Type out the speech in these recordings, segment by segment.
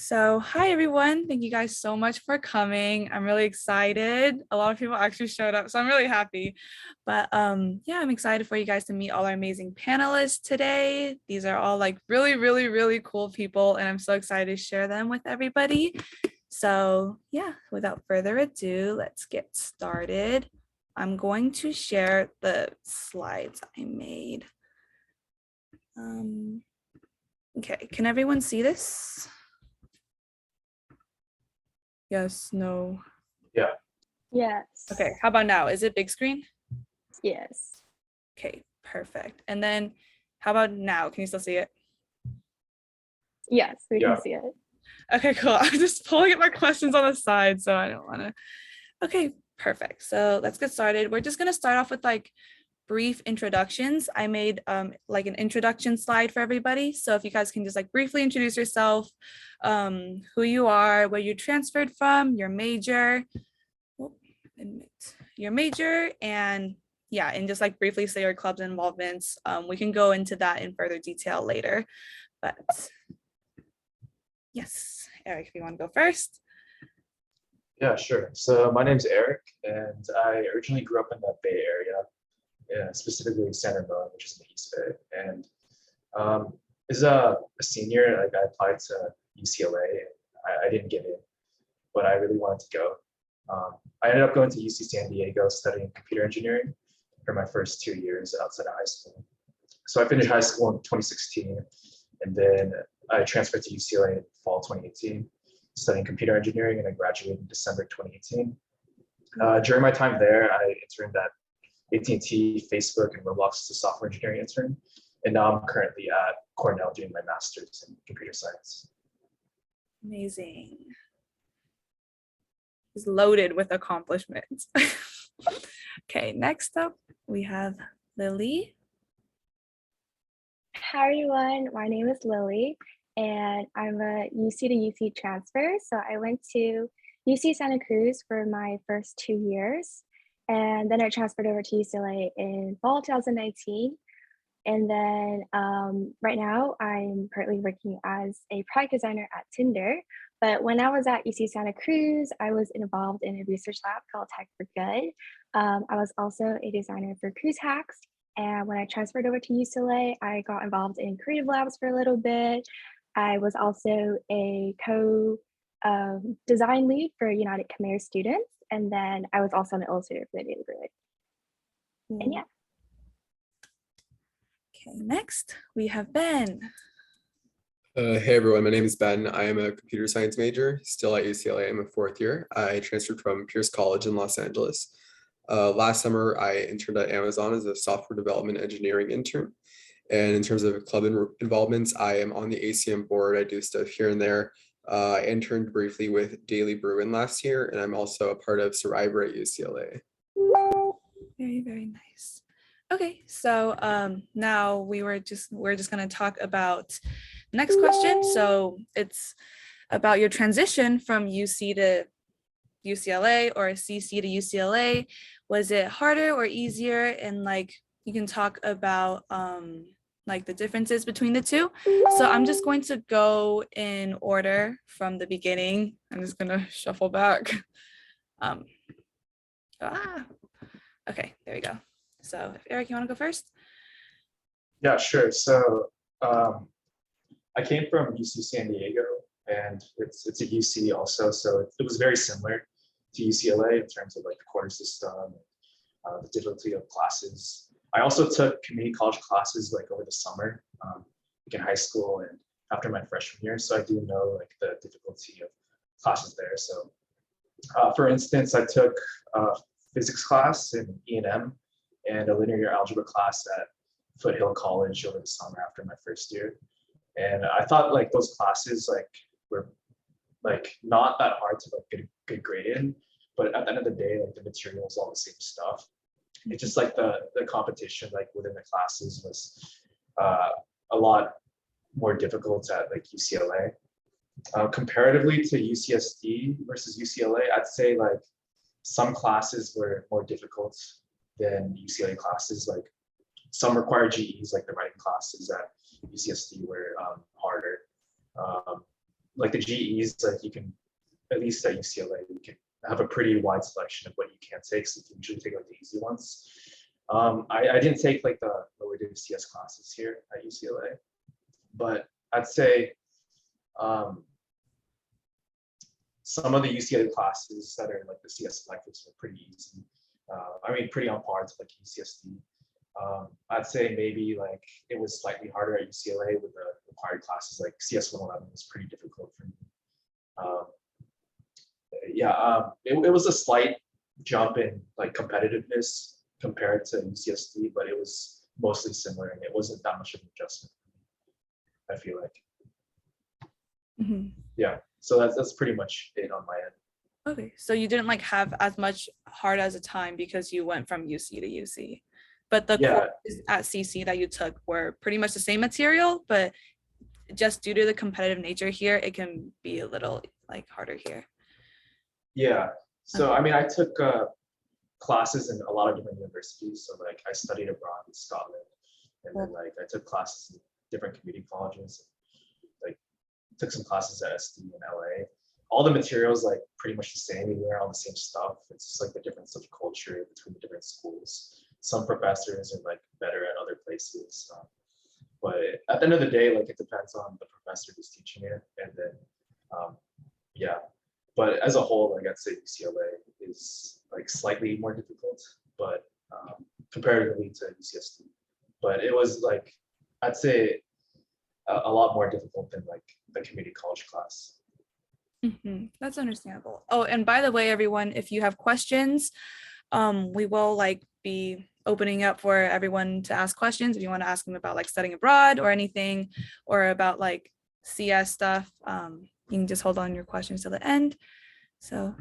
So, hi everyone. Thank you guys so much for coming. I'm really excited. A lot of people actually showed up, so I'm really happy. But yeah, I'm excited for you guys to meet all our amazing panelists today. These are all like really cool people, and I'm so excited to share them with everybody. So, yeah, without further ado, let's get started. I'm going to share the slides I made. Okay, can everyone see this? Yes, no. Yeah. Yes. Okay, how about now? Is it big screen? Yes. Okay, perfect. And then how about now? Can you still see it? Yes, we Yeah. can see it. Okay, cool. I'm just pulling up my questions on the side, so I don't want to. Okay, perfect. So let's get started. We're just going to start off with like brief introductions. I made like an introduction slide for everybody. So if you guys can just like briefly introduce yourself, who you are, where you transferred from, your major, and yeah, and just like briefly say your clubs and involvements. We can go into that in further detail later, but yes, Eric, if you want to go first. Yeah, sure. So my name's Eric, and I originally grew up in the Bay Area, specifically San Ramon, which is in the East Bay. And as a senior, like I applied to UCLA, and I didn't get in, but I really wanted to go. I ended up going to UC San Diego studying computer engineering for my first 2 years outside of high school. So I finished high school in 2016, and then I transferred to UCLA in fall 2018, studying computer engineering, and I graduated in December 2018. During my time there, I interned at AT&T, Facebook, and Roblox as a software engineering intern. And now I'm currently at Cornell doing my master's in computer science. Amazing. He's loaded with accomplishments. Okay, next up we have Lily. Hi everyone, my name is Lily and I'm a UC to UC transfer. So I went to UC Santa Cruz for my first 2 years, and then I transferred over to UCLA in fall 2019. And then right now I'm currently working as a product designer at Tinder. But when I was at UC Santa Cruz, I was involved in a research lab called Tech for Good. I was also a designer for Cruise Hacks. And when I transferred over to UCLA, I got involved in creative labs for a little bit. I was also a co-design lead for United Khmer students. And then I was also an illustrator for the Daily Bread. And yeah. Okay, next we have Ben. Hey everyone, my name is Ben. I am a computer science major, still at UCLA. I'm a fourth year. I transferred from Pierce College in Los Angeles. Last summer, I interned at Amazon as a software development engineering intern. And in terms of club involvements, I am on the ACM board. I do stuff here and there. I interned briefly with Daily Bruin last year, and I'm also a part of Survivor at UCLA. Very nice. Okay, so now we're just going to talk about the next question. So it's about your transition from UC to UCLA or CC to UCLA. Was it harder or easier? And like you can talk about like the differences between the two. So I'm just going to go in order from the beginning. I'm just gonna shuffle back. Okay, there we go. So if Eric, you want to go first? Yeah, sure. So I came from UC San Diego, and it's a UC also, so it was very similar to UCLA in terms of like the quarter system, the difficulty of classes. I also took community college classes like over the summer, like in high school and after my freshman year, so I do know like the difficulty of classes there. So for instance, I took physics class in E&M and a linear algebra class at Foothill College over the summer after my first year. And I thought like those classes like were like not that hard to like get a good grade in, but at the end of the day, like the material is all the same stuff. It's just like the competition like within the classes was a lot more difficult at like UCLA. Comparatively to UCSD versus UCLA, I'd say like some classes were more difficult than UCLA classes. Like some require GEs, like the writing classes at UCSD were harder. like the GEs, like you can, at least at UCLA, you can have a pretty wide selection of what you can take. So you can usually take like the easy ones. I didn't take like the lower div CS classes here at UCLA, but I'd say some of the UCLA classes that are like the CS electives are pretty easy. I mean, pretty on par to like UCSD. I'd say maybe like it was slightly harder at UCLA with the required classes, like CS 111 was pretty difficult for me. It was a slight jump in like competitiveness compared to UCSD, but it was mostly similar and it wasn't that much of an adjustment, I feel like. Yeah, so that's pretty much it on my end. Okay, so you didn't like have as much hard as a time because you went from UC to UC, but the courses at CC that you took were pretty much the same material, but just due to the competitive nature here, it can be a little like harder here. Yeah, so I mean, I took classes in a lot of different universities. So like I studied abroad in Scotland, and then like I took classes in different community colleges, like took some classes at SD in LA. All the materials like pretty much the same. We learn all the same stuff. It's just like the difference of culture between the different schools. Some professors are like better at other places. But at the end of the day, like it depends on the professor who's teaching it. And then, yeah. But as a whole, like I'd say UCLA is like slightly more difficult, but comparatively to UCSD. But it was like, I'd say a lot more difficult than like the community college class. That's understandable. Oh, and by the way, everyone, if you have questions, we will like be opening up for everyone to ask questions. If you want to ask them about like studying abroad or anything, or about like CS stuff, you can just hold on your questions till the end. So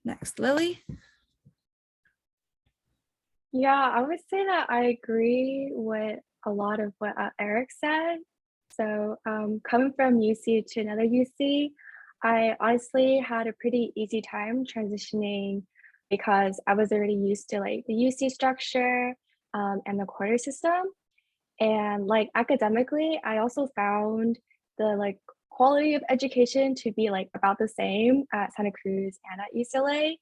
next, Lily. Yeah, I would say that I agree with a lot of what Eric said. So coming from UC to another UC, I honestly had a pretty easy time transitioning because I was already used to like the UC structure and the quarter system. And like academically, I also found the like quality of education to be like about the same at Santa Cruz and at UCLA.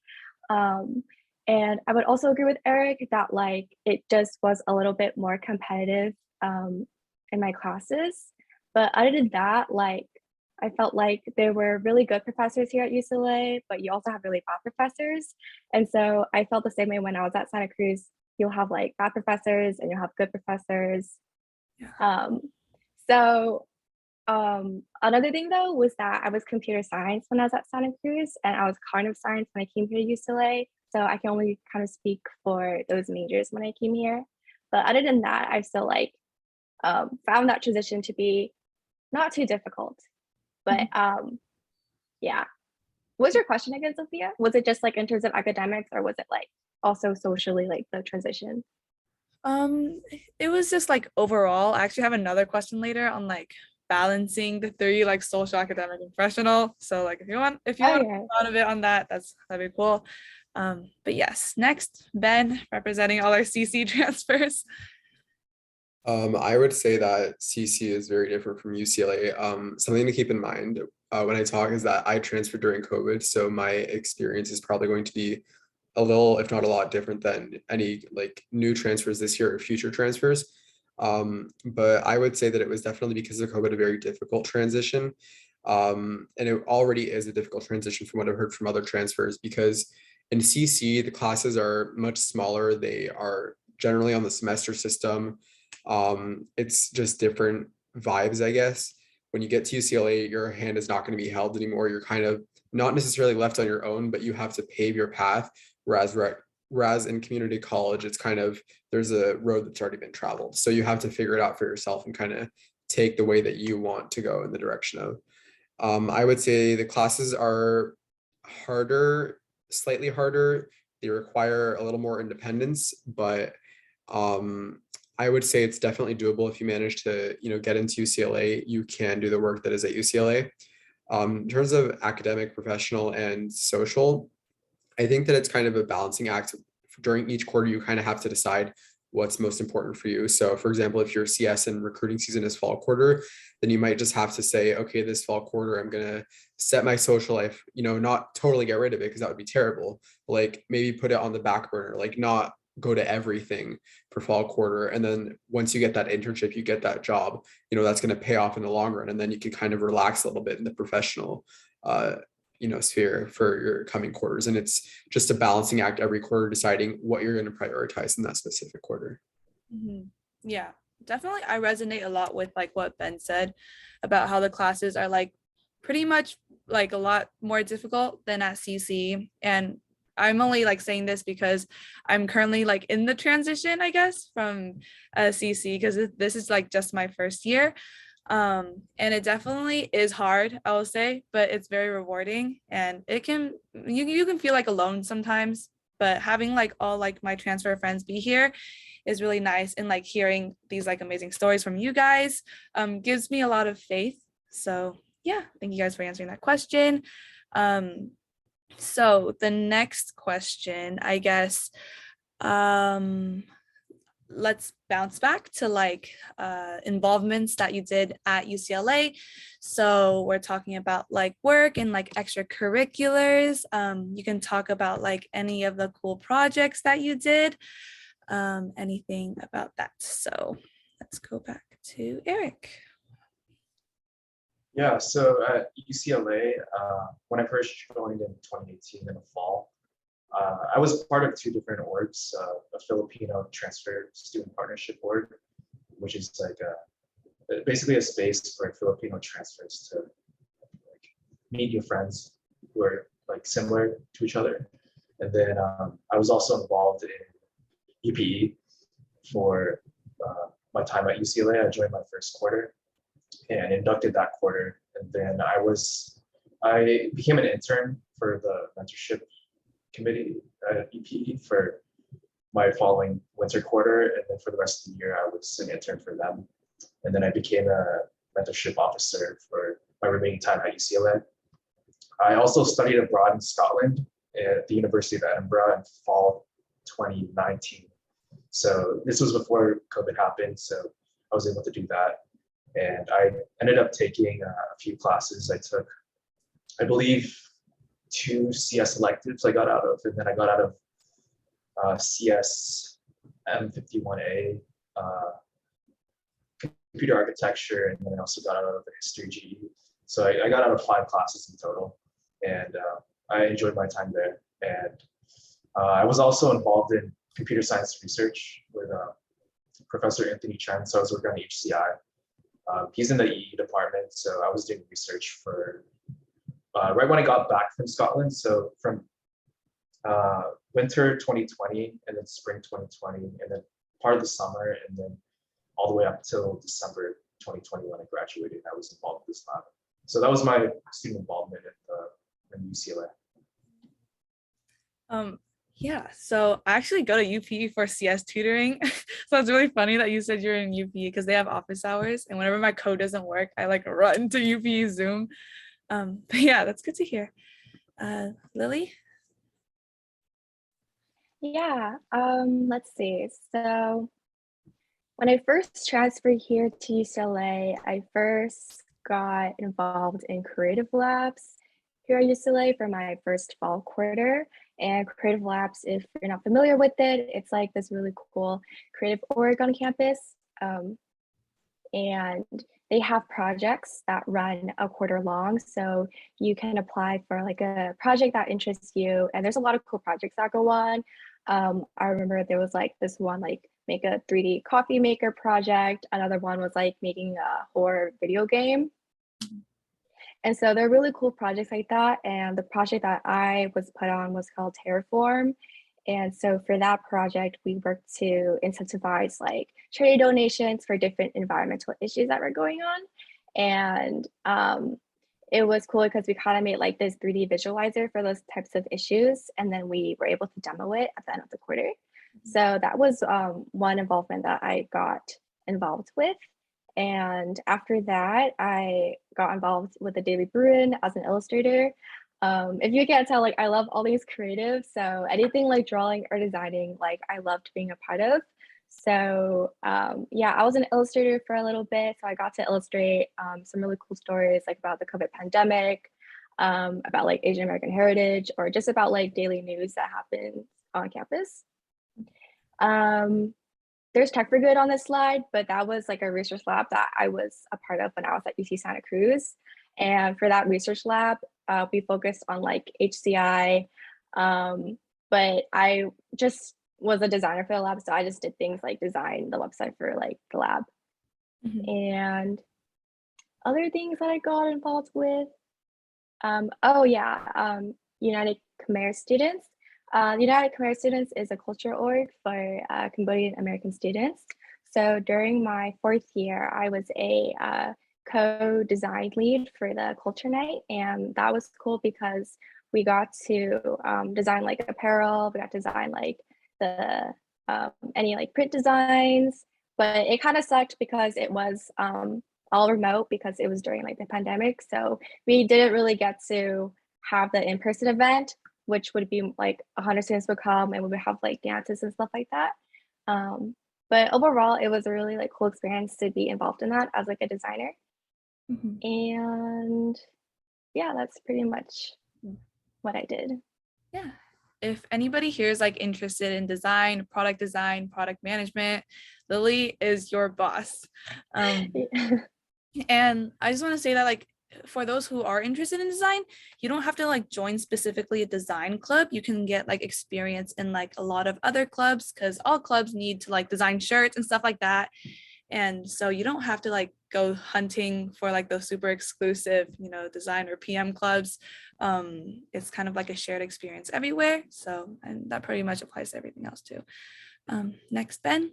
And I would also agree with Eric that like it just was a little bit more competitive in my classes. But other than that, like I felt like there were really good professors here at UCLA, but you also have really bad professors. And so I felt the same way when I was at Santa Cruz. You'll have like bad professors and you'll have good professors. Another thing though was that I was computer science when I was at Santa Cruz, and I was cognitive science when I came here to UCLA. So I can only kind of speak for those majors when I came here. But other than that, I still like found that transition to be not too difficult. But yeah. What was your question again, Sophia? Was it just like in terms of academics, or was it like also socially, like the transition? It was just like overall. I actually have another question later on like balancing the three, like social, academic, and professional. So like if you want to talk a bit on that, that'd be cool. But yes, next, Ben, representing all our CC transfers. I would say that CC is very different from UCLA. Something to keep in mind when I talk is that I transferred during COVID, so my experience is probably going to be a little, if not a lot, different than any like new transfers this year or future transfers. But I would say that it was definitely because of COVID a very difficult transition. And it already is a difficult transition from what I've heard from other transfers, because in CC, the classes are much smaller. They are generally on the semester system. It's just different vibes, I guess. When you get to UCLA, your hand is not going to be held anymore. You're kind of not necessarily left on your own, but you have to pave your path. Whereas in community college, it's kind of, there's a road that's already been traveled. So you have to figure it out for yourself and kind of take the way that you want to go in the direction of. I would say the classes are harder, slightly harder. They require a little more independence, but I would say it's definitely doable if you manage to, get into UCLA. You can do the work that is at UCLA. In terms of academic, professional, and social, I think that it's kind of a balancing act. During each quarter, you kind of have to decide what's most important for you. So for example, if your CS and recruiting season is fall quarter, then you might just have to say, okay, this fall quarter, I'm going to set my social life, not totally get rid of it because that would be terrible. Like maybe put it on the back burner, like not go to everything for fall quarter. And then once you get that internship, you get that job, that's going to pay off in the long run. And then you can kind of relax a little bit in the professional, sphere for your coming quarters. And it's just a balancing act every quarter, deciding what you're going to prioritize in that specific quarter. Mm-hmm. Yeah, definitely. I resonate a lot with like what Ben said about how the classes are like pretty much like a lot more difficult than at CC. And I'm only like saying this because I'm currently like in the transition, I guess, from CC, because this is like just my first year. And it definitely is hard, I will say, but it's very rewarding, and it can you can feel like alone sometimes, but having like all like my transfer friends be here is really nice, and like hearing these like amazing stories from you guys gives me a lot of faith. So yeah, thank you guys for answering that question. So the next question, I guess, let's bounce back to like involvements that you did at UCLA. So we're talking about like work and like extracurriculars. You can talk about like any of the cool projects that you did, anything about that. So let's go back to Eric. Yeah, so at UCLA, when I first joined in 2018 in the fall, I was part of two different orgs, a Filipino transfer student partnership org, which is like basically a space for Filipino transfers to like meet your friends who are like similar to each other. And then I was also involved in UPE for my time at UCLA. I joined my first quarter and inducted that quarter. And then I became an intern for the mentorship committee at UPE for my following winter quarter. And then for the rest of the year, I was an intern for them. And then I became a mentorship officer for my remaining time at UCLA. I also studied abroad in Scotland at the University of Edinburgh in fall 2019. So this was before COVID happened. So I was able to do that. And I ended up taking a few classes. I took, I believe, 2 CS electives I got out of, and then I got out of CS M51A, computer architecture, and then I also got out of the history GE. So I got out of 5 classes in total, and I enjoyed my time there. And I was also involved in computer science research with Professor Anthony Chen. So I was working on HCI. He's in the EE department, so I was doing research for right when I got back from Scotland. So from winter 2020 and then spring 2020 and then part of the summer and then all the way up till December 2020 when I graduated, I was involved with this lab. So that was my student involvement at UCLA. Yeah, so I actually go to UP for CS tutoring. So it's really funny that you said you're in UP because they have office hours, and whenever my code doesn't work, I like run to UP Zoom. But yeah, that's good to hear. Lily? Yeah, let's see. So when I first transferred here to UCLA, I first got involved in creative labs here at UCLA for my first fall quarter. And creative labs, if you're not familiar with it, it's like this really cool creative org on campus. And they have projects that run a quarter long. So you can apply for like a project that interests you. And there's a lot of cool projects that go on. I remember there was like this one, like make a 3D coffee maker project. Another one was like making a horror video game. And so they're really cool projects like that. And the project that I was put on was called Terraform. And so for that project, we worked to incentivize like charity donations for different environmental issues that were going on. And it was cool because we kind of made like this 3D visualizer for those types of issues. And then we were able to demo it at the end of the quarter. So that was one involvement that I got involved with. And after that, I got involved with the Daily Bruin as an illustrator. If you can't tell, like I love all these creatives. So anything like drawing or designing, like I loved being a part of. So yeah, I was an illustrator for a little bit. So I got to illustrate some really cool stories like about the COVID pandemic, about like Asian American heritage, or just about like daily news that happens on campus. Um, there's Tech for Good on this slide, but that was like a research lab that I was a part of when I was at UC Santa Cruz. And for that research lab, we focused on like HCI, but I just was a designer for the lab, so I just did things like design the website for like the lab. And other things that I got involved with, oh yeah, United Khmer students. United Khmer students is a culture org for Cambodian American students. So during my 4th year, I was a co-design lead for the culture night, and that was cool because we got to design like apparel, we got to design like the any like print designs, but it kind of sucked because it was all remote because it was during like the pandemic. So we didn't really get to have the in-person event, which would be like 100 students would come and we would have like dances and stuff like that. But overall, it was a really like cool experience to be involved in that as like a designer. And yeah, that's pretty much what I did. Yeah. If anybody here is like interested in design, product management, Lily is your boss. And I just want to say that like for those who are interested in design, you don't have to like join specifically a design club. You can get like experience in like a lot of other clubs because all clubs need to like design shirts and stuff like that. And so you don't have to like go hunting for like those super exclusive, design or PM clubs. It's kind of like a shared experience everywhere. So, and that pretty much applies to everything else too. Next, Ben.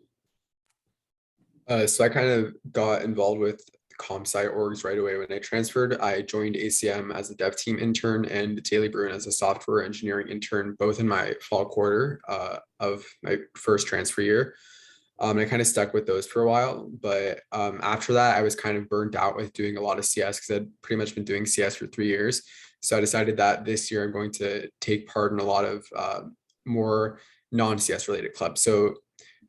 So I kind of got involved with comp sci orgs right away when I transferred. I joined ACM as a dev team intern and Daily Bruin as a software engineering intern, both in my fall quarter of my first transfer year. I kind of stuck with those for a while, but after that, I was kind of burned out with doing a lot of CS because I'd pretty much been doing CS for 3 years. So I decided that this year I'm going to take part in a lot of more non-CS related clubs. So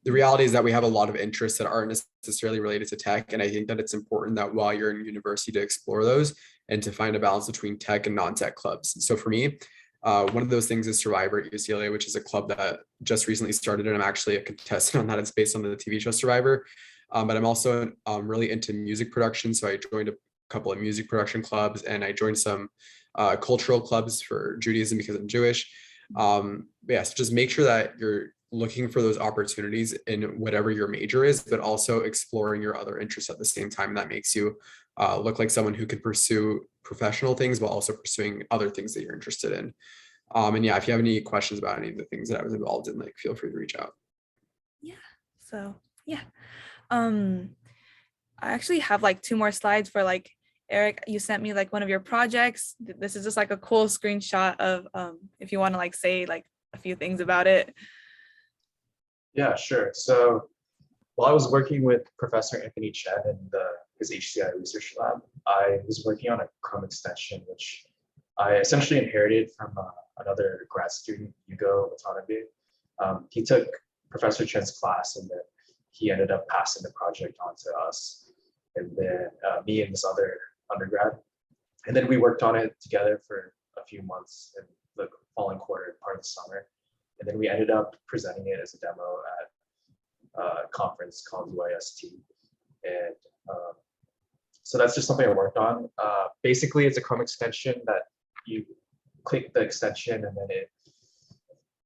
the reality is that we have a lot of interests that aren't necessarily related to tech. And I think that it's important that while you're in university to explore those and to find a balance between tech and non-tech clubs. So for me, one of those things is Survivor at UCLA, which is a club that just recently started, and I'm actually a contestant on that. It's based on the TV show Survivor. But I'm also really into music production. So I joined a couple of music production clubs and I joined some cultural clubs for Judaism because I'm Jewish. So just make sure that you're looking for those opportunities in whatever your major is, but also exploring your other interests at the same time. That makes you look like someone who can pursue professional things while also pursuing other things that you're interested in. And yeah, if you have any questions about any of the things that I was involved in, like feel free to reach out. Yeah. So yeah. I actually have like 2 more slides for like Eric. You sent me like one of your projects. This is just like a cool screenshot of if you want to like say like a few things about it. Yeah, sure. So while I was working with Professor Anthony Chen in his HCI research lab, I was working on a Chrome extension, which I essentially inherited from another grad student, Hugo Watanabe. He took Professor Chen's class and then he ended up passing the project on to us. And then me and this other undergrad. And then we worked on it together for a few months in the following quarter, part of the summer. And then we ended up presenting it as a demo at a conference called UIST. And so that's just something I worked on. Basically, it's a Chrome extension that you click the extension and then it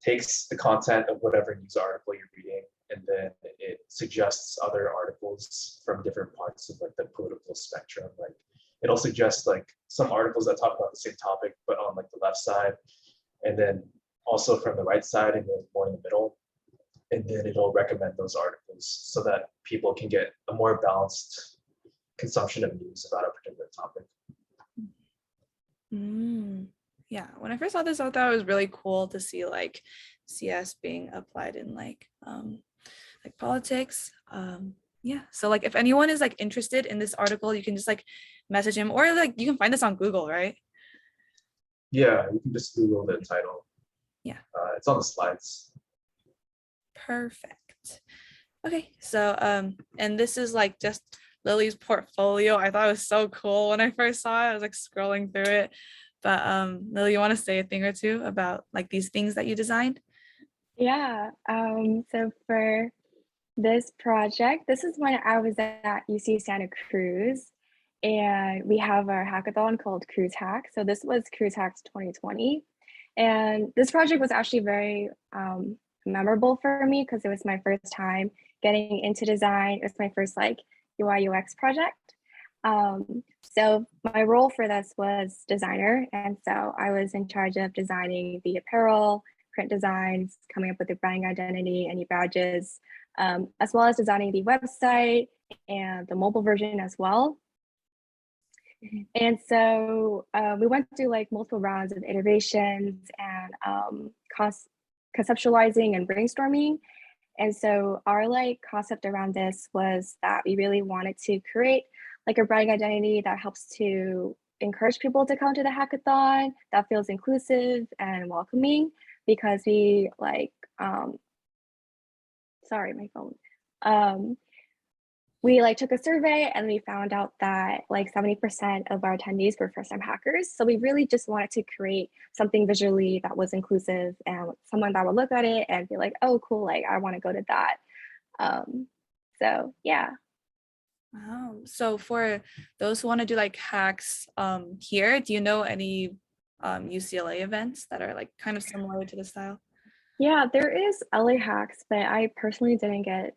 takes the content of whatever news article you're reading, and then it suggests other articles from different parts of like the political spectrum. Like it'll suggest like some articles that talk about the same topic, but on like the left side, and then also from the right side and then more in the middle. And then it'll recommend those articles so that people can get a more balanced consumption of news about a particular topic. Yeah, when I first saw this, I thought it was really cool to see like CS being applied in like politics. Yeah, so like if anyone is like interested in this article, you can just like message him, or like you can find this on Google, right? Yeah, you can just Google the title. Yeah. It's on the slides. Perfect. Okay, so and this is like just Lily's portfolio. I thought it was so cool when I first saw it. I was like scrolling through it. But Lily, you want to say a thing or two about like these things that you designed? Yeah. So for this project, this is when I was at UC Santa Cruz, and we have our hackathon called Cruise Hack. So this was Cruise Hacks 2020. And this project was actually very memorable for me because it was my first time getting into design. It was my first like UI UX project. So my role for this was designer. And so I was in charge of designing the apparel, print designs, coming up with the brand identity, any badges, as well as designing the website and the mobile version as well. And so we went through like multiple rounds of iterations and conceptualizing and brainstorming. And so our like concept around this was that we really wanted to create like a brand identity that helps to encourage people to come to the hackathon, that feels inclusive and welcoming, because we like sorry, my phone. We like took a survey and we found out that like 70% of our attendees were first time hackers. So we really just wanted to create something visually that was inclusive and someone that would look at it and be like, oh, cool, like I want to go to that. So yeah. Wow. So for those who want to do like hacks here, do you know any UCLA events that are like kind of similar to the style? Yeah, there is LA Hacks, but I personally didn't get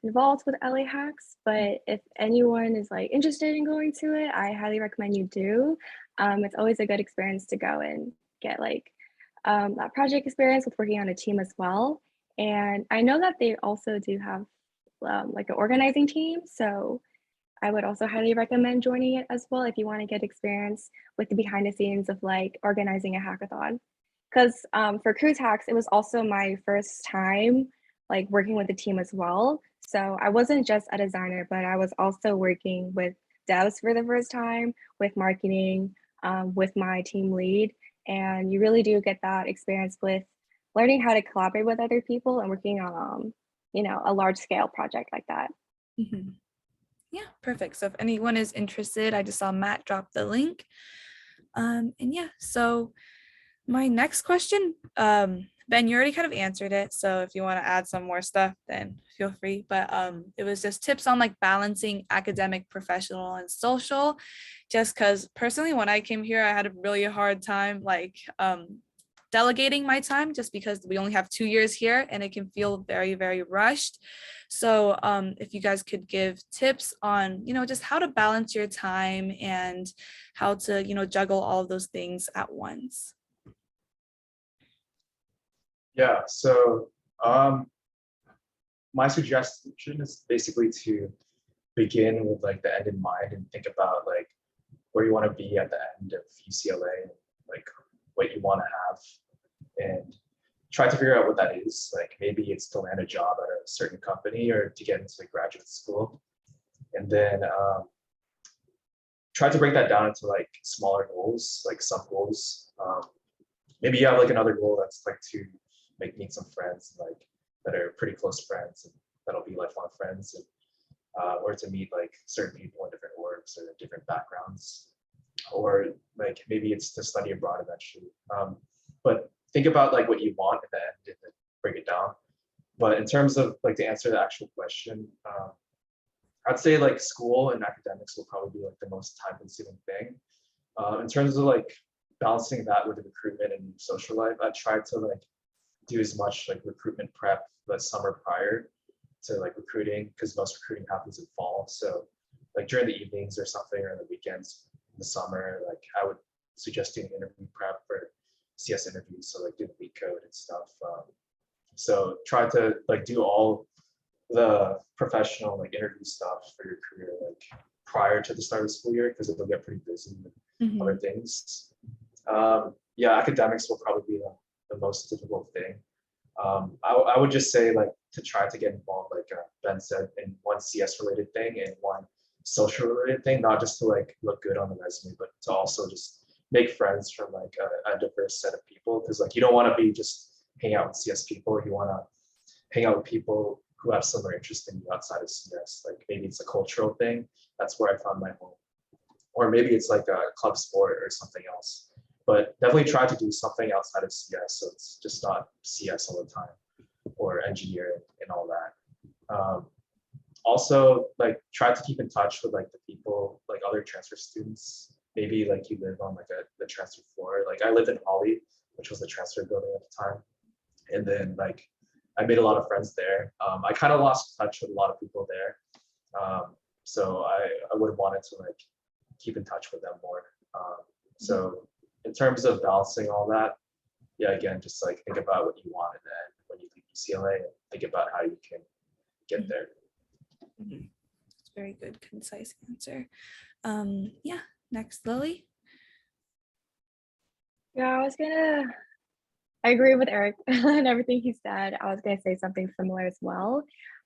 involved with LA Hacks. But if anyone is like interested in going to it, I highly recommend you do. It's always a good experience to go and get like that project experience with working on a team as well. And I know that they also do have like an organizing team. So I would also highly recommend joining it as well if you want to get experience with the behind the scenes of like organizing a hackathon. Because for Cruise Hacks, it was also my first time like working with the team as well. So I wasn't just a designer, but I was also working with devs for the first time, with marketing, with my team lead. And you really do get that experience with learning how to collaborate with other people and working on, a large scale project like that. Mhm. Yeah, perfect. So if anyone is interested, I just saw Matt drop the link. And yeah, so my next question, Ben, you already kind of answered it. So if you want to add some more stuff, then feel free. But it was just tips on like balancing academic, professional, and social. Just because personally, when I came here, I had a really hard time like delegating my time just because we only have 2 years here and it can feel very, very rushed. So if you guys could give tips on, just how to balance your time and how to, juggle all of those things at once. Yeah, so um, my suggestion is basically to begin with like the end in mind and think about like where you want to be at the end of UCLA, like what you want to have, and try to figure out what that is. Like maybe it's to land a job at a certain company or to get into graduate school, and then try to break that down into like smaller goals, like sub goals. Maybe you have like another goal that's like to meet some friends like that are pretty close friends and that'll be lifelong friends, and or to meet like certain people in different orgs or different backgrounds, or like maybe it's to study abroad eventually. But think about like what you want in the end and then break it down. But in terms of like to answer the actual question, I'd say like school and academics will probably be like the most time consuming thing. In terms of like balancing that with recruitment and social life, I try to like do as much like recruitment prep the summer prior to like recruiting, because most recruiting happens in fall. So like during the evenings or something, or the weekends in the summer, like I would suggest doing interview prep for CS interviews. So like doing leak code and stuff. So try to like do all the professional like interview stuff for your career like prior to the start of the school year, because it'll get pretty busy with other things. Yeah, academics will probably be the most difficult thing. I would just say like to try to get involved, like Ben said, in one CS related thing and one social related thing, not just to like look good on the resume, but to also just make friends from like a diverse set of people. Because like you don't want to be just hang out with CS people. You want to hang out with people who have similar interests in you outside of CS. Like maybe it's a cultural thing. That's where I found my home. Or maybe it's like a club sport or something else. But definitely try to do something outside of CS. So it's just not CS all the time or engineering and all that. Also, like try to keep in touch with like the people, like other transfer students. Maybe like you live on like the transfer floor. Like I lived in Holly, which was the transfer building at the time. And then like I made a lot of friends there. I kind of lost touch with a lot of people there. So I would have wanted to like keep in touch with them more. So in terms of balancing all that, yeah, again, just like think about what you want, and then when you leave UCLA, think about how you can get there. It's a very good, concise answer. Yeah, next, Lily. Yeah, I agree with Eric and everything he said. I was gonna say something similar as well.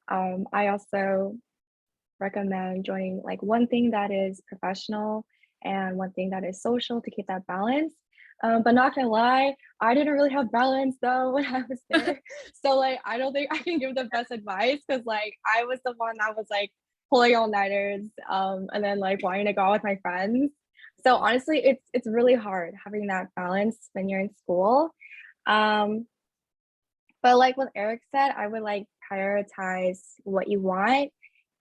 I also recommend joining like one thing that is professional and one thing that is social to keep that balance. But not gonna lie, I didn't really have balance though when I was there. So like I don't think I can give the best advice because like I was the one that was like pulling all-nighters and then like wanting to go out with my friends. So honestly, it's really hard having that balance when you're in school. Um, but like what Eric said, I would like prioritize what you want.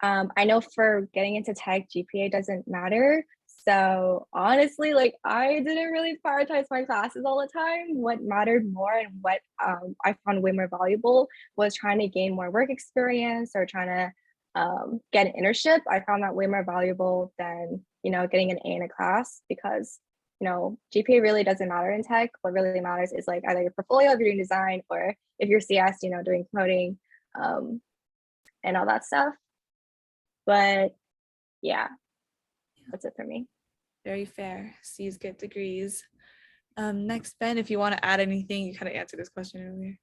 I know for getting into tech, GPA doesn't matter. So honestly, like I didn't really prioritize my classes all the time. What mattered more and what I found way more valuable was trying to gain more work experience or trying to get an internship. I found that way more valuable than, you know, getting an A in a class because, you know, GPA really doesn't matter in tech. What really matters is like either your portfolio if you're doing design or if you're CS, you know, doing coding and all that stuff. But yeah, that's it for me. Very fair. C's get degrees. Next, Ben, if you want to add anything, you kind of answered this question earlier.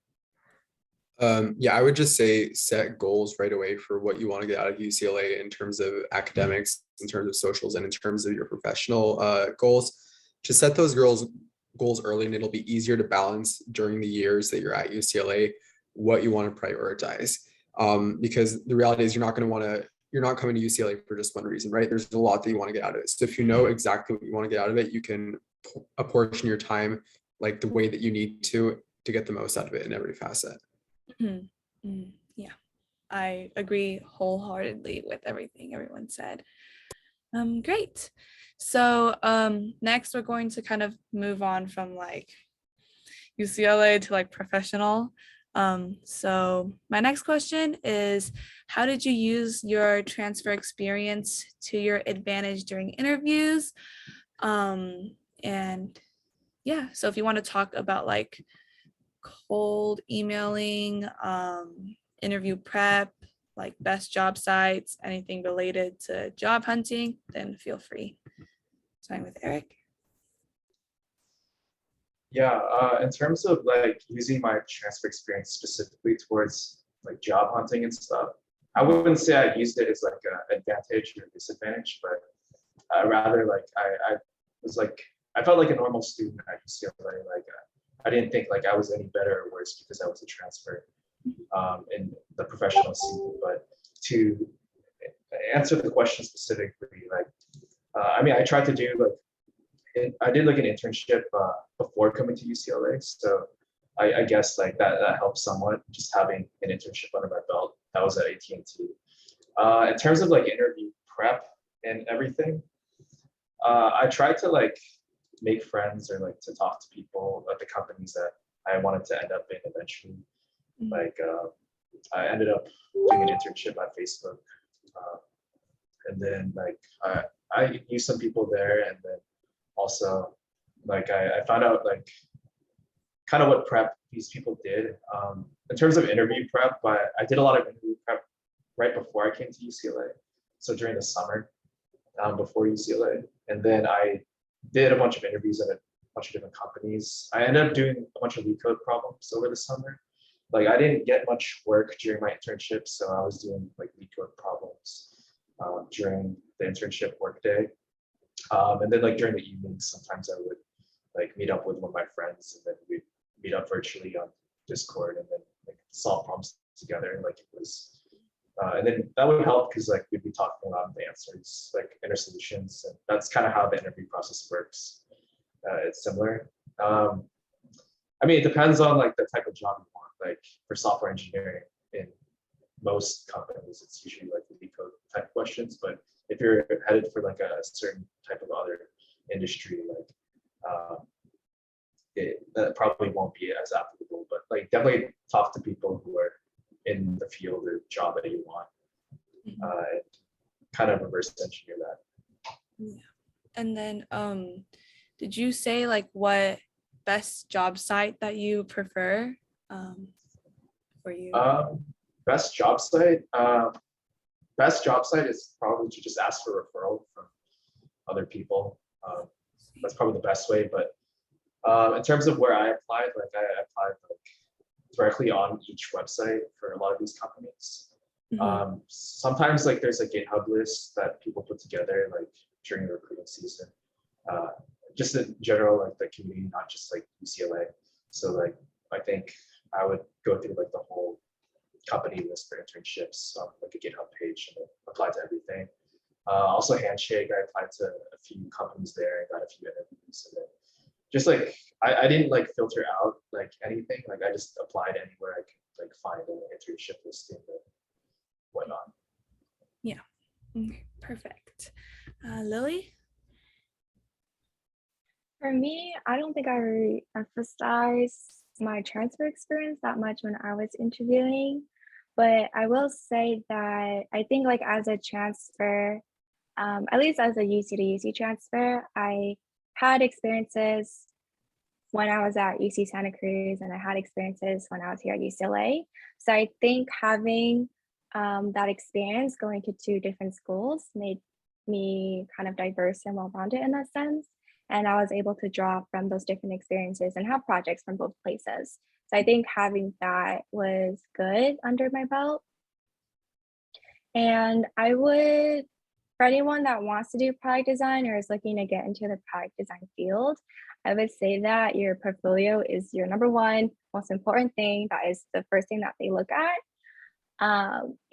Yeah, I would just say set goals right away for what you want to get out of UCLA in terms of academics, in terms of socials, and in terms of your professional goals. Just set those goals early, and it'll be easier to balance during the years that you're at UCLA what you want to prioritize. Because the reality is you're not coming to UCLA for just one reason, right? There's a lot that you want to get out of it. So if you know exactly what you want to get out of it, you can apportion your time like the way that you need to get the most out of it in every facet. Yeah, I agree wholeheartedly with everything everyone said. Great. So next we're going to kind of move on from like UCLA to like professional. So my next question is, how did you use your transfer experience to your advantage during interviews? And yeah, so if you want to talk about like cold emailing, interview prep, like best job sites, anything related to job hunting, then feel free. Starting with Eric. Yeah, in terms of like using my transfer experience specifically towards like job hunting and stuff, I wouldn't say I used it as like an advantage or disadvantage, but rather like I was like, I felt like a normal student at UCLA. Like I didn't think like I was any better or worse because I was a transfer in the professional scene. But to answer the question specifically, like I mean, I tried to do like I did like an internship before coming to UCLA, so I guess like that helps somewhat. Just having an internship under my belt. That was at AT&T. In terms of like interview prep and everything, I tried to like make friends or like to talk to people at the companies that I wanted to end up in eventually. Like I ended up doing an internship at Facebook, and then like I used some people there, and then also like I found out like kind of what prep these people did in terms of interview prep. But I did a lot of interview prep right before I came to UCLA, so during the summer before UCLA, and then I did a bunch of interviews at a bunch of different companies. I ended up doing a bunch of lead code problems over the summer. Like I didn't get much work during my internship, so I was doing like lead code problems during the internship workday. And then like during the evenings, sometimes I would like meet up with one of my friends, and then we'd meet up virtually on Discord and then like solve problems together. Like it was And then that would help because like we'd be talking about the answers, like inner solutions, and that's kind of how the interview process works. It's similar. I mean, it depends on like the type of job you want. Like for software engineering, in most companies, it's usually like lead code type questions. But if you're headed for like a certain type of other industry, like that probably won't be as applicable. But like definitely talk to people who are in the field or job that you want. Kind of reverse engineer that. Yeah. And then did you say like what best job site that you prefer for you? Best job site. Best job site is probably to just ask for referral from other people. That's probably the best way. But in terms of where I applied, like I applied like directly on each website for a lot of these companies. Sometimes like there's a GitHub list that people put together like during the recruiting season. Just in general, like the community, not just like UCLA. So like I think I would go through like the whole company list for internships on like a GitHub page and apply to everything. Also Handshake, I applied to a few companies there and got a few interviews. And then just like I didn't like filter out like anything. Like I just applied anywhere I could like find an internship listing and whatnot. Yeah. Okay, perfect. Lily? For me, I don't think I really emphasized my transfer experience that much when I was interviewing, but I will say that I think like as a transfer, at least as a UC to UC transfer, I had experiences when I was at UC Santa Cruz and I had experiences when I was here at UCLA. So I think having that experience going to two different schools made me kind of diverse and well-rounded in that sense. And I was able to draw from those different experiences and have projects from both places. So I think having that was good under my belt. And I would, for anyone that wants to do product design or is looking to get into the product design field, I would say that your portfolio is your number one most important thing. That is the first thing that they look at.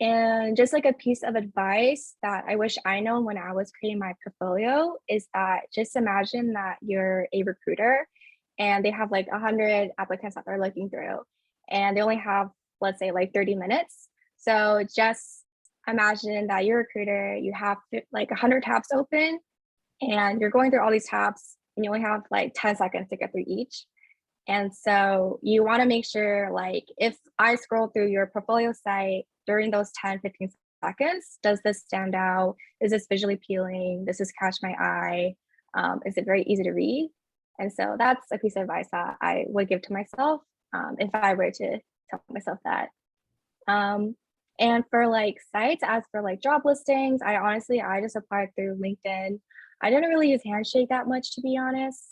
And just like a piece of advice that I wish I known when I was creating my portfolio is that just imagine that you're a recruiter and they have like 100 applicants that they're looking through and they only have, let's say, like 30 minutes. So just imagine that you're a recruiter, you have like 100 tabs open and you're going through all these tabs and you only have like 10 seconds to get through each. And so you want to make sure, like, if I scroll through your portfolio site during those 10, 15 seconds, does this stand out? Is this visually appealing? Does this catch my eye? Is it very easy to read? And so that's a piece of advice that I would give to myself if I were to tell myself that. And for like sites, as for like job listings, I just applied through LinkedIn. I didn't really use Handshake that much, to be honest.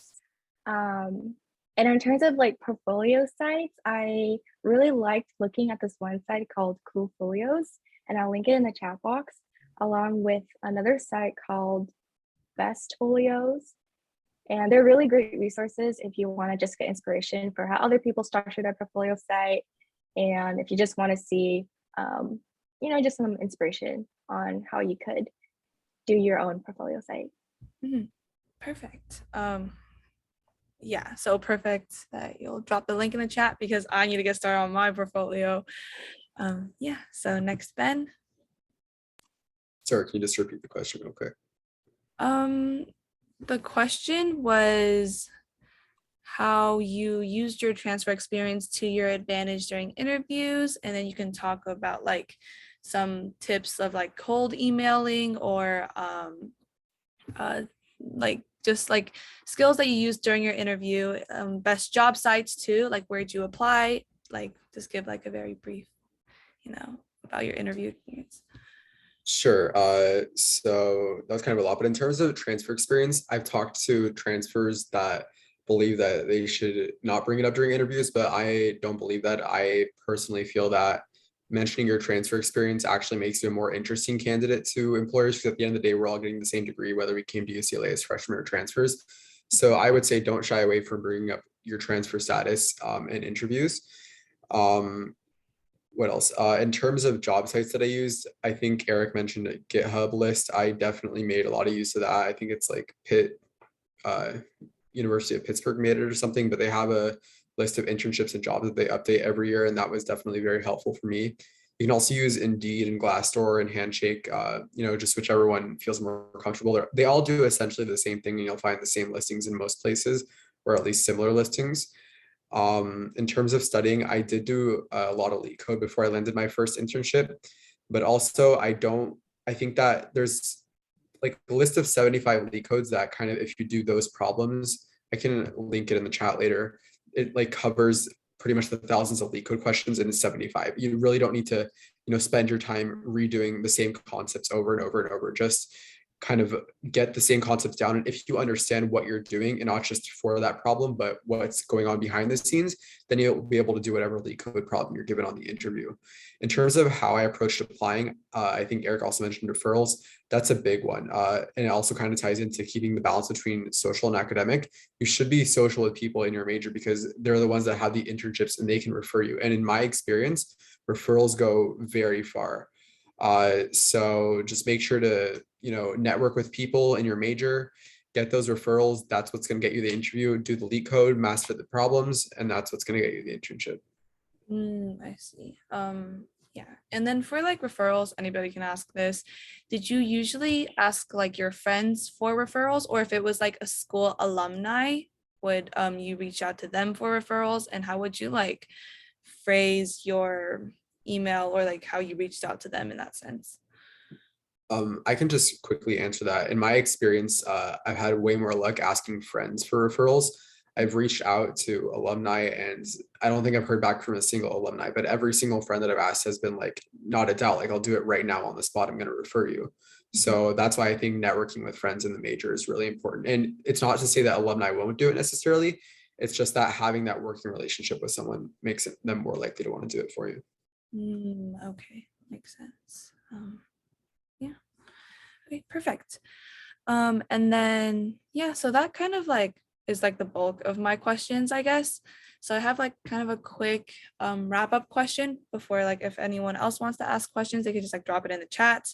And in terms of like portfolio sites, I really liked looking at this one site called Cool Folios, and I'll link it in the chat box, along with another site called Best Folios. And they're really great resources if you want to just get inspiration for how other people structure their portfolio site. And if you just want to see, just some inspiration on how you could do your own portfolio site. Perfect. Yeah, so perfect that you'll drop the link in the chat because I need to get started on my portfolio. Yeah, so next, Ben. Sorry, can you just repeat the question real quick? The question was how you used your transfer experience to your advantage during interviews, and then you can talk about like some tips of like cold emailing or like just like skills that you used during your interview, best job sites too, like where'd you apply, like just give like a very brief, about your interview experience. Sure. So that was kind of a lot, but in terms of transfer experience, I've talked to transfers that believe that they should not bring it up during interviews, but I don't believe that. I personally feel that mentioning your transfer experience actually makes you a more interesting candidate to employers, because at the end of the day, we're all getting the same degree, whether we came to UCLA as freshmen or transfers. So I would say don't shy away from bringing up your transfer status in interviews. what else? In terms of job sites that I used, I think Eric mentioned a GitHub list. I definitely made a lot of use of that. I think it's like uh, University of Pittsburgh made it or something, but they have a list of internships and jobs that they update every year, and that was definitely very helpful for me. You can also use Indeed and Glassdoor and Handshake, just whichever one feels more comfortable. They all do essentially the same thing, and you'll find the same listings in most places, or at least similar listings. In terms of studying, I did do a lot of leak code before I landed my first internship, but also I think that there's like a list of 75 leak codes that kind of, if you do those problems, I can link it in the chat later. It like covers pretty much the thousands of leak code questions in 75. You really don't need to, spend your time redoing the same concepts over and over and over. Just kind of get the same concepts down. And if you understand what you're doing and not just for that problem, but what's going on behind the scenes, then you'll be able to do whatever leak code problem you're given on the interview. In terms of how I approached applying, I think Eric also mentioned referrals. That's a big one. And it also kind of ties into keeping the balance between social and academic. You should be social with people in your major because they're the ones that have the internships and they can refer you. And in my experience, referrals go very far. So just make sure to, network with people in your major, get those referrals. That's what's going to get you the interview, do the leak code, master the problems, and that's what's going to get you the internship. I see. Yeah. And then for like referrals, anybody can ask this. Did you usually ask like your friends for referrals, or if it was like a school alumni, would you reach out to them for referrals? And how would you like phrase your email or like how you reached out to them in that sense? I can just quickly answer that. In my experience, I've had way more luck asking friends for referrals. I've reached out to alumni and I don't think I've heard back from a single alumni, but every single friend that I've asked has been like, not a doubt, like I'll do it right now on the spot. I'm going to refer you. So that's why I think networking with friends in the major is really important. And it's not to say that alumni won't do it necessarily. It's just that having that working relationship with someone makes them more likely to want to do it for you. Okay, makes sense. Yeah. Okay, perfect. And then yeah, so that kind of like is like the bulk of my questions, I guess. So I have like kind of a quick wrap up question before, like, if anyone else wants to ask questions, they can just like drop it in the chat.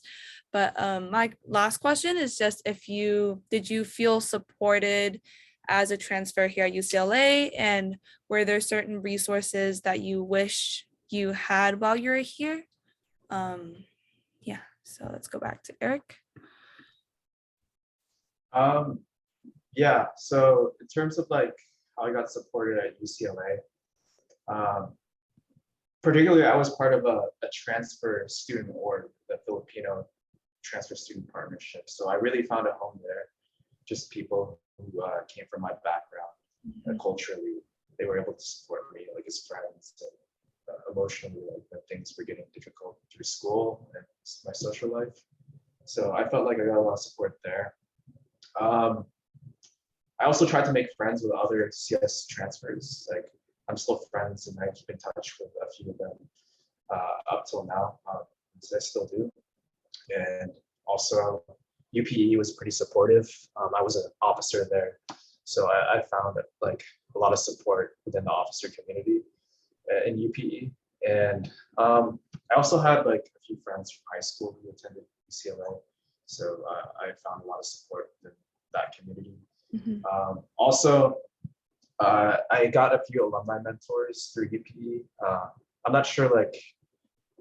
But my last question is just did you feel supported as a transfer here at UCLA, and were there certain resources that you wish you had while you're here? Yeah, so let's go back to Eric. Yeah, so in terms of like how I got supported at UCLA, particularly I was part of a transfer student org, the Filipino Transfer Student Partnership. So I really found a home there. Just people who came from my background culturally, they were able to support me like as friends and emotionally, like when things were getting difficult through school and my social life. So I felt like I got a lot of support there. I also tried to make friends with other CS transfers. Like I'm still friends and I keep in touch with a few of them up till now. So I still do. And also UPE was pretty supportive. I was an officer there. So I found that like a lot of support within the officer community in UPE. And I also had like a few friends from high school who attended UCLA. So I found a lot of support within that community. Also, I got a few alumni mentors through UPE. I'm not sure like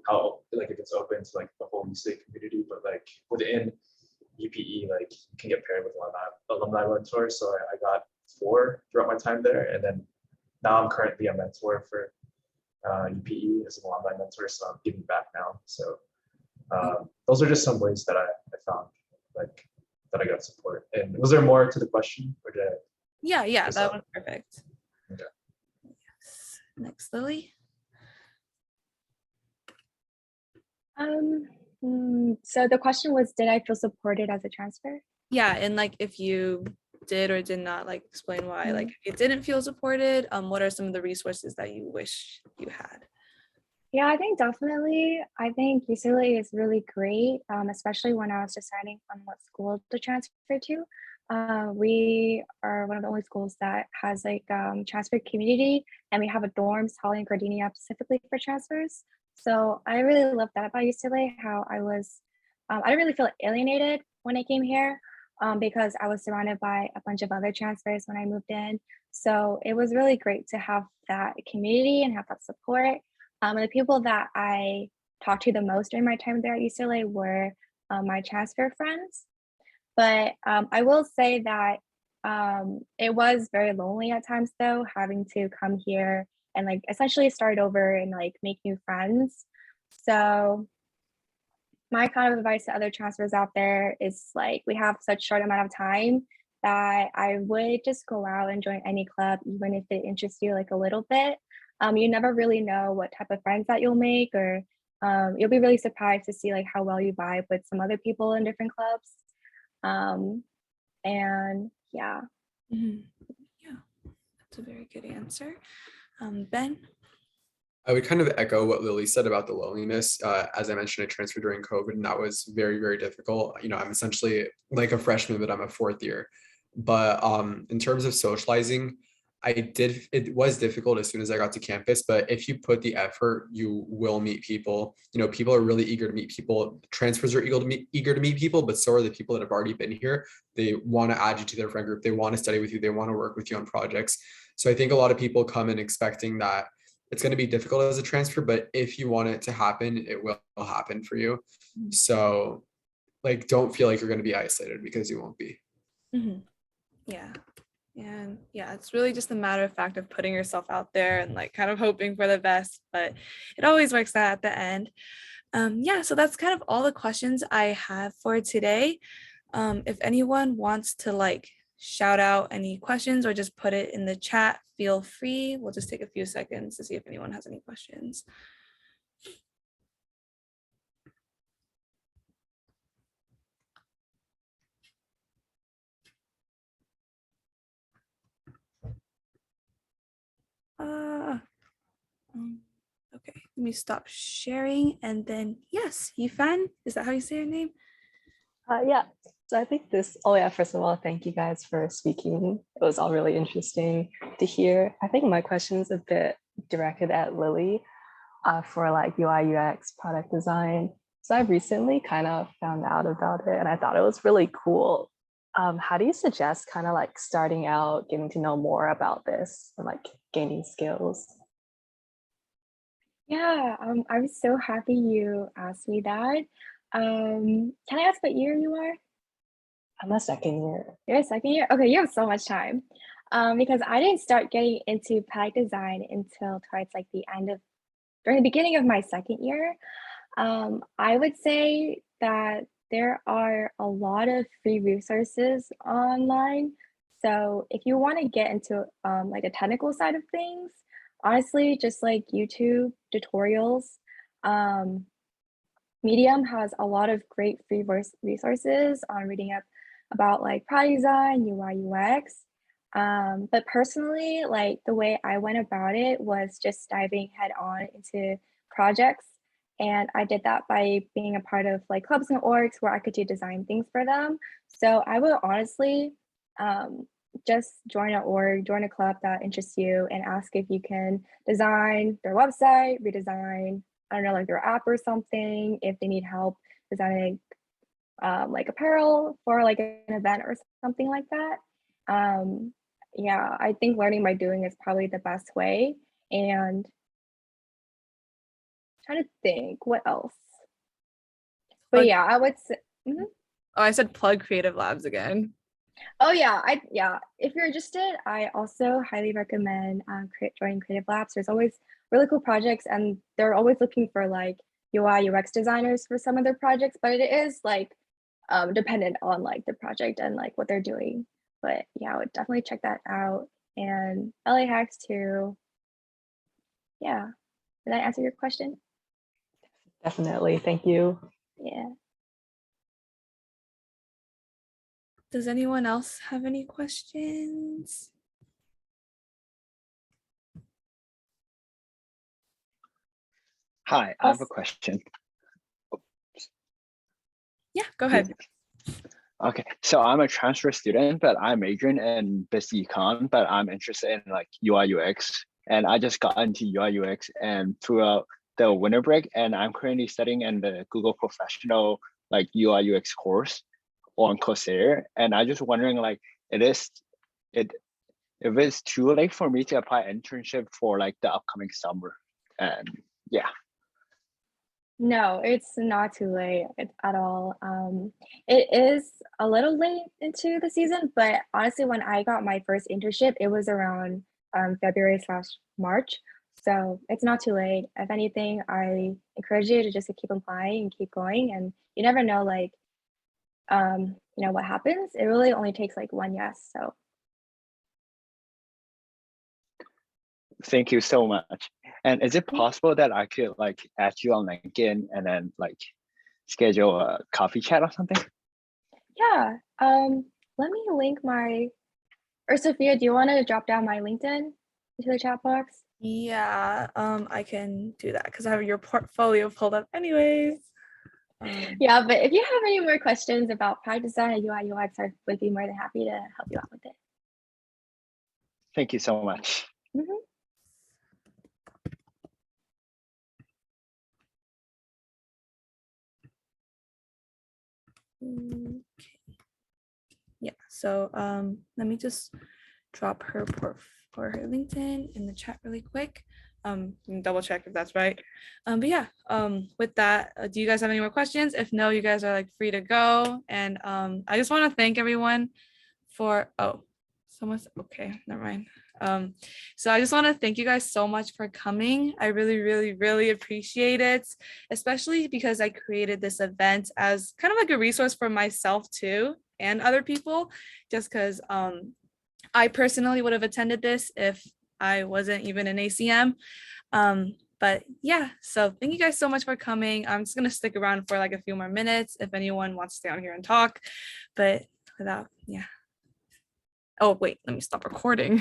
how like if it's open to like the whole UCLA community, but like within UPE, like you can get paired with alumni mentors. So I got 4 throughout my time there, and then now I'm currently a mentor for UPE as an alumni mentor. So I'm giving back now. So those are just some ways that I found like that I got support. And was there more to the question, or did I? Yeah, that was perfect. Okay. Yes. Next, Lily. So the question was, did I feel supported as a transfer? Yeah, and like if you did or did not, like explain why. Like if you didn't feel supported, what are some of the resources that you wish you had? Yeah, I think definitely. I think UCLA is really great, especially when I was deciding on what school to transfer to. We are one of the only schools that has like transfer community, and we have a dorms, Holly and Gardenia, specifically for transfers. So I really love that about UCLA, how I didn't really feel alienated when I came here because I was surrounded by a bunch of other transfers when I moved in. So it was really great to have that community and have that support. And the people that I talked to the most during my time there at UCLA were my transfer friends. But I will say that it was very lonely at times, though, having to come here and like essentially start over and like make new friends. So my kind of advice to other transfers out there is like we have such short amount of time that I would just go out and join any club, even if it interests you like a little bit. You never really know what type of friends that you'll make, or you'll be really surprised to see like how well you vibe with some other people in different clubs. And yeah. Mhm. Yeah, that's a very good answer. Ben? I would kind of echo what Lily said about the loneliness. As I mentioned, I transferred during COVID, and that was very, very difficult. I'm essentially like a freshman, but I'm a fourth year. But in terms of socializing, it was difficult as soon as I got to campus, but if you put the effort, you will meet people. People are really eager to meet people. Transfers are eager to meet people, but so are the people that have already been here. They want to add you to their friend group. They want to study with you. They want to work with you on projects. So I think a lot of people come in expecting that it's going to be difficult as a transfer, but if you want it to happen, it will happen for you. So like, don't feel like you're going to be isolated, because you won't be. Mhm. Yeah. And yeah, it's really just a matter of fact of putting yourself out there and like kind of hoping for the best, but it always works out at the end. Yeah, so that's kind of all the questions I have for today. If anyone wants to like shout out any questions or just put it in the chat, feel free. We'll just take a few seconds to see if anyone has any questions. Uh, okay, let me stop sharing and then yes, Yifan, is that how you say your name? Yeah, so I think first of all, thank you guys for speaking. It was all really interesting to hear. I think my question is a bit directed at Lily for like UI UX product design. So I recently kind of found out about it and I thought it was really cool. How do you suggest kind of like starting out, getting to know more about this and like gaining skills? Yeah, I'm so happy you asked me that. Can I ask what year you are? I'm a second year. You're a second year? Okay, you have so much time. Because I didn't start getting into product design until towards like during the beginning of my second year. I would say that there are a lot of free resources online. So if you want to get into like a technical side of things, honestly, just like YouTube tutorials, um, Medium has a lot of great free resources on reading up about like product design, UI, UX. But personally, like the way I went about it was just diving head on into projects. And I did that by being a part of like clubs and orgs where I could do design things for them. So I would honestly just join an org, join a club that interests you and ask if you can design their website, redesign, I don't know, like their app or something, if they need help designing like apparel for like an event or something like that. Yeah, I think learning by doing is probably the best way. And trying to think what else. But yeah, I would say. Mhm. Oh, I said plug Creative Labs again. Oh yeah, if you're interested, I also highly recommend joining Creative Labs. There's always really cool projects, and they're always looking for like UI UX designers for some of their projects. But it is like dependent on like the project and like what they're doing. But yeah, I would definitely check that out. And LA Hacks too. Yeah, did that answer your question? Definitely, thank you. Yeah. Does anyone else have any questions? Hi, I have a question. Yeah, go ahead. Okay, so I'm a transfer student, but I'm majoring in business econ, but I'm interested in like UI UX, and I just got into UI UX, and throughout the winter break, and I'm currently studying in the Google Professional like UI UX course on Coursera, and I just wondering like it if it's too late for me to apply internship for like the upcoming summer, and yeah. No, it's not too late at all. It is a little late into the season, but honestly, when I got my first internship, it was around February/March. So it's not too late. If anything, I encourage you to just keep applying and keep going. And you never know, like, what happens. It really only takes like one yes. So Thank you so much. And is it possible that I could like add you on LinkedIn and then like schedule a coffee chat or something? yeah, let me link my, or Sophia, do you want to drop down my LinkedIn into the chat box? Yeah, I can do that because I have your portfolio pulled up anyways. Yeah, but if you have any more questions about product design and UI UX, I would be more than happy to help you out with it. Thank you so much. Mhm. Okay. Yeah, so let me just drop her LinkedIn in the chat really quick. Double check if that's right. But yeah, with that, do you guys have any more questions? If no, you guys are like free to go. And I just want to thank everyone for, someone's okay, never mind. So I just want to thank you guys so much for coming. I really, really, really appreciate it, especially because I created this event as kind of like a resource for myself too and other people, just because I personally would have attended this if I wasn't even an ACM. But yeah, so thank you guys so much for coming. I'm just gonna stick around for like a few more minutes if anyone wants to stay on here and talk, but without, yeah. Oh, wait, let me stop recording.